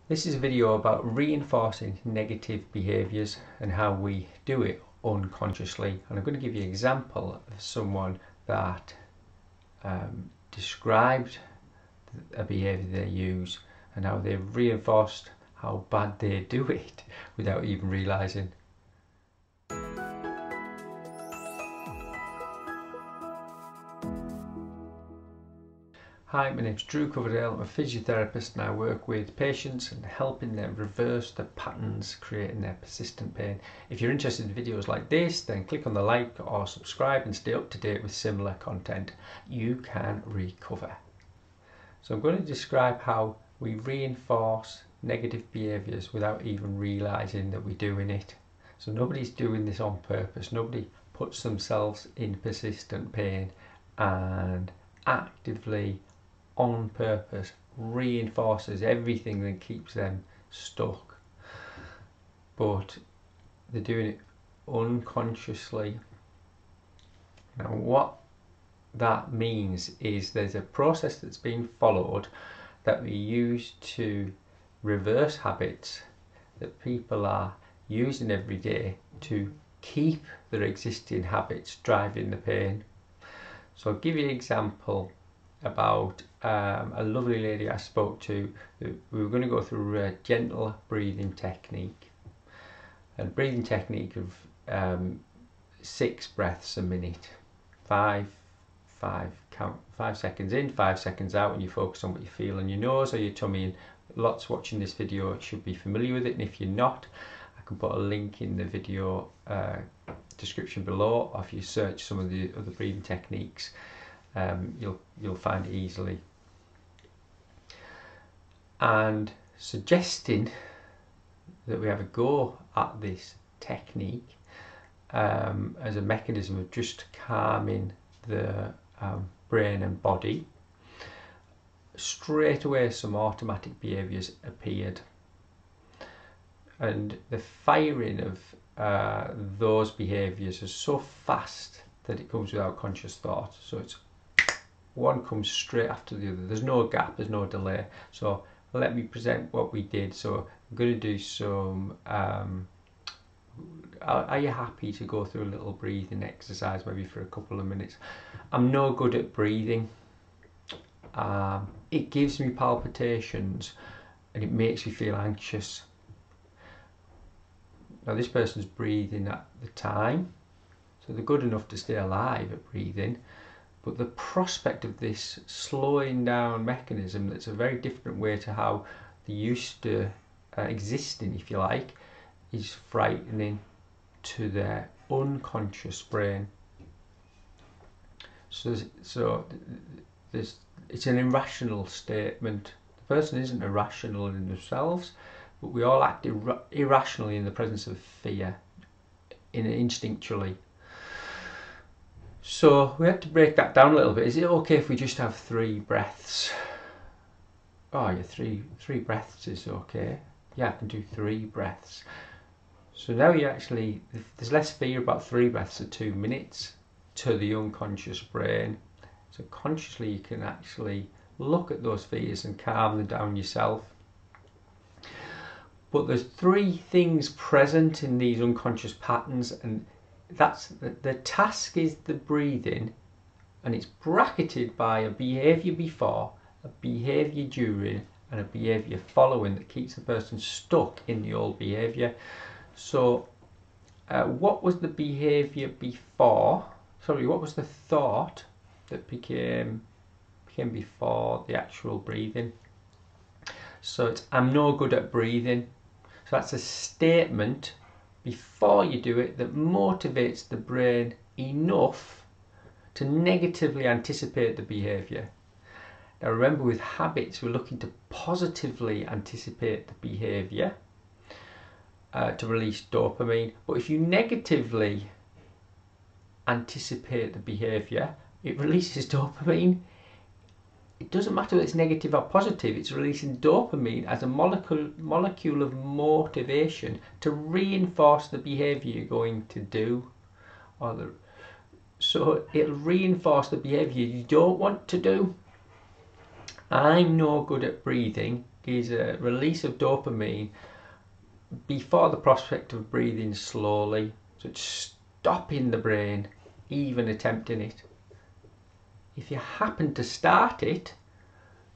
This is a video about reinforcing negative behaviours and how we do it unconsciously, and I'm going to give you an example of someone that described a behaviour they use and how they've reinforced how bad they do it without even realising. Hi, my name's Drew Coverdale. I'm a physiotherapist and I work with patients and helping them reverse the patterns creating their persistent pain. If you're interested in videos like this, then click on the like or subscribe and stay up to date with similar content. You can recover. So I'm going to describe how we reinforce negative behaviours without even realising that we're doing it. So nobody's doing this on purpose. Nobody puts themselves in persistent pain and actively on purpose reinforces everything that keeps them stuck, but they're doing it unconsciously. Now what that means is there's a process that's been followed that we use to reverse habits that people are using every day to keep their existing habits driving the pain. So I'll give you an example about a lovely lady I spoke to. We were going to go through a gentle breathing technique, and breathing technique of 6 breaths a minute, 5 seconds in, 5 seconds out, and you focus on what you feel in your nose or your tummy. And lots watching this video should be familiar with it, and if you're not, I can put a link in the video description below, or if you search some of the other breathing techniques, you'll find it easily. And suggesting that we have a go at this technique as a mechanism of just calming the brain and body, straight away some automatic behaviours appeared, and the firing of those behaviours is so fast that it comes without conscious thought. So it's one comes straight after the other. There's no gap, there's no delay. So let me present what we did. So I'm going to do some are you happy to go through a little breathing exercise maybe for a couple of minutes? I'm no good at breathing. It gives me palpitations and it makes me feel anxious. Now this person's breathing at the time, so they're good enough to stay alive at breathing, but the prospect of this slowing down mechanism, that's a very different way to how they used to existing, if you like, is frightening to their unconscious brain. So it's an irrational statement. The person isn't irrational in themselves, but we all act irrationally in the presence of fear, instinctually. So we have to break that down a little bit. Is it okay if we just have 3 breaths? Oh yeah, three breaths is okay. Yeah, I can do 3 breaths. So now you actually, there's less fear about 3 breaths at 2 minutes to the unconscious brain. So consciously you can actually look at those fears and calm them down yourself. But there's 3 things present in these unconscious patterns, and that's the task is the breathing, and it's bracketed by a behaviour before, a behaviour during, and a behaviour following that keeps the person stuck in the old behaviour. So what was the behaviour before? Sorry, what was the thought that became before the actual breathing? So it's, I'm no good at breathing. So that's a statement before you do it that motivates the brain enough to negatively anticipate the behaviour. Now remember, with habits we're looking to positively anticipate the behaviour to release dopamine, but if you negatively anticipate the behaviour, it releases dopamine. It doesn't matter whether it's negative or positive, it's releasing dopamine as a molecule of motivation to reinforce the behaviour you're going to do. So it'll reinforce the behaviour you don't want to do. I'm no good at breathing is a release of dopamine before the prospect of breathing slowly. So it's stopping the brain even attempting it. If you happen to start it,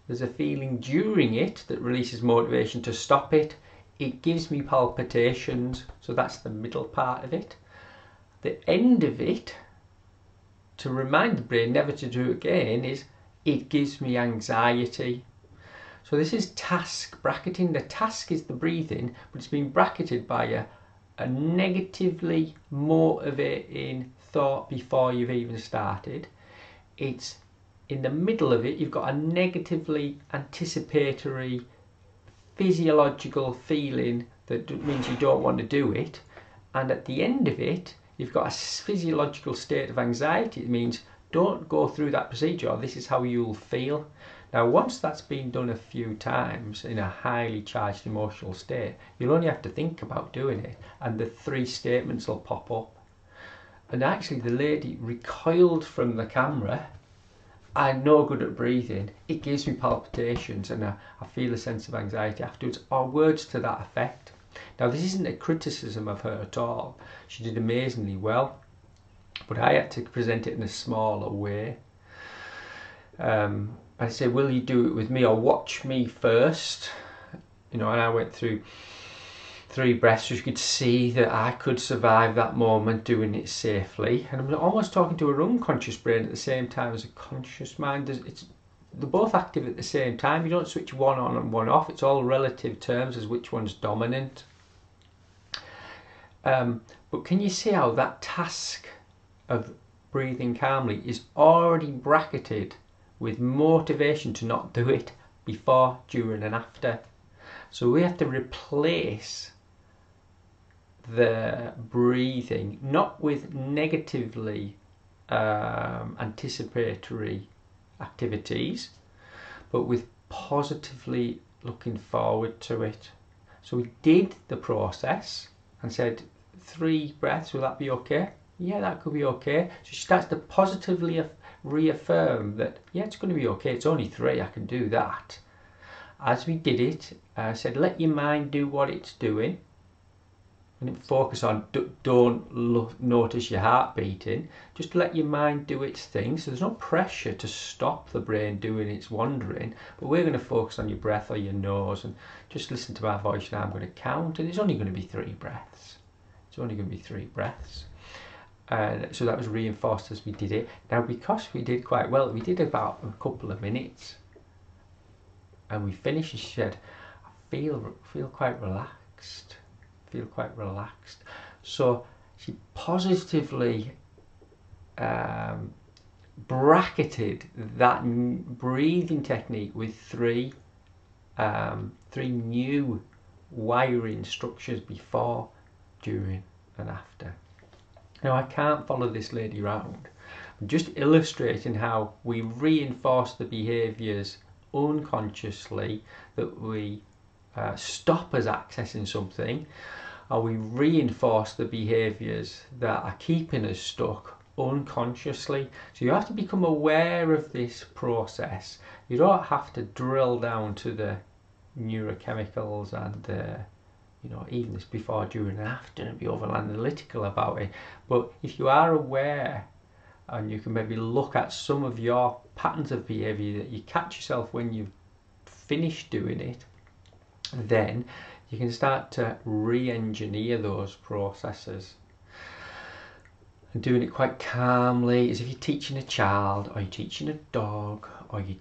there's a feeling during it that releases motivation to stop it. It gives me palpitations, so that's the middle part of it. The end of it, to remind the brain never to do it again, is it gives me anxiety. So this is task bracketing. The task is the breathing, but it's been bracketed by a negatively motivating thought before you've even started. It's in the middle of it, you've got a negatively anticipatory physiological feeling that means you don't want to do it. And at the end of it, you've got a physiological state of anxiety. It means don't go through that procedure, or this is how you'll feel. Now, once that's been done a few times in a highly charged emotional state, you'll only have to think about doing it, and the 3 statements will pop up. And actually, the lady recoiled from the camera. I'm no good at breathing. It gives me palpitations, and I feel a sense of anxiety afterwards, or words to that effect. Now, this isn't a criticism of her at all. She did amazingly well, but I had to present it in a smaller way. I said, will you do it with me or watch me first? And I went through 3 breaths so you could see that I could survive that moment doing it safely. And I'm almost talking to an unconscious brain at the same time as a conscious mind. They're both active at the same time. You don't switch one on and one off. It's all relative terms as which one's dominant. But can you see how that task of breathing calmly is already bracketed with motivation to not do it before, during and after? So we have to replace the breathing not with negatively anticipatory activities, but with positively looking forward to it. So we did the process and said 3 breaths, will that be okay? Yeah, that could be okay. So she starts to positively reaffirm that, yeah, it's going to be okay. It's only 3, I can do that. As we did it, I said, let your mind do what it's doing. And focus on, don't notice your heart beating. Just let your mind do its thing. So there's no pressure to stop the brain doing its wandering. But we're going to focus on your breath or your nose and just listen to my voice now. I'm going to count, and it's only going to be 3 breaths. It's only going to be 3 breaths. And so that was reinforced as we did it. Now, because we did quite well, we did about a couple of minutes. And we finished, and she said, I feel quite relaxed. Feel quite relaxed. So she positively bracketed that breathing technique with 3 new wiring structures before, during and after. Now, I can't follow this lady around. I'm just illustrating how we reinforce the behaviours unconsciously that we stop us accessing something, or we reinforce the behaviours that are keeping us stuck unconsciously. So you have to become aware of this process. You don't have to drill down to the neurochemicals and even this before, during and after and be over analytical about it. But if you are aware, and you can maybe look at some of your patterns of behaviour that you catch yourself when you've finished doing it, then you can start to re-engineer those processes. And doing it quite calmly, as if you're teaching a child, or you're teaching a dog, or you're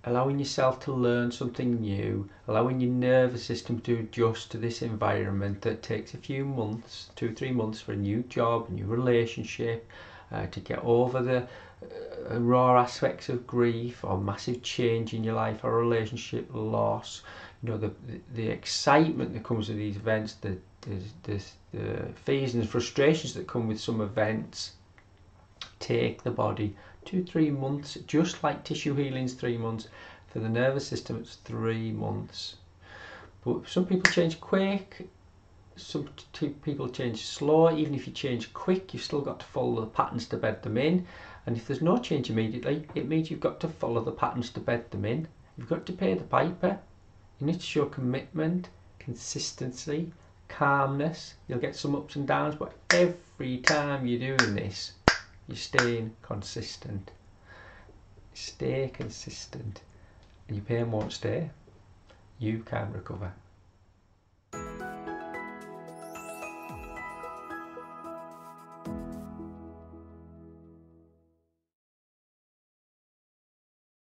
allowing yourself to learn something new, allowing your nervous system to adjust to this environment that takes a few months, 2-3 months for a new job, a new relationship, to get over the raw aspects of grief or massive change in your life or relationship loss. The excitement that comes with these events, the fears and frustrations that come with some events take the body 2-3 months, just like tissue healing's 3 months. For the nervous system, it's 3 months. But some people change quick, some people change slow. Even if you change quick, you've still got to follow the patterns to bed them in. And if there's no change immediately, it means you've got to follow the patterns to bed them in. You've got to pay the piper. You need to show commitment, consistency, calmness. You'll get some ups and downs, but every time you're doing this, you're staying consistent. Stay consistent, and your pain won't stay. You can recover.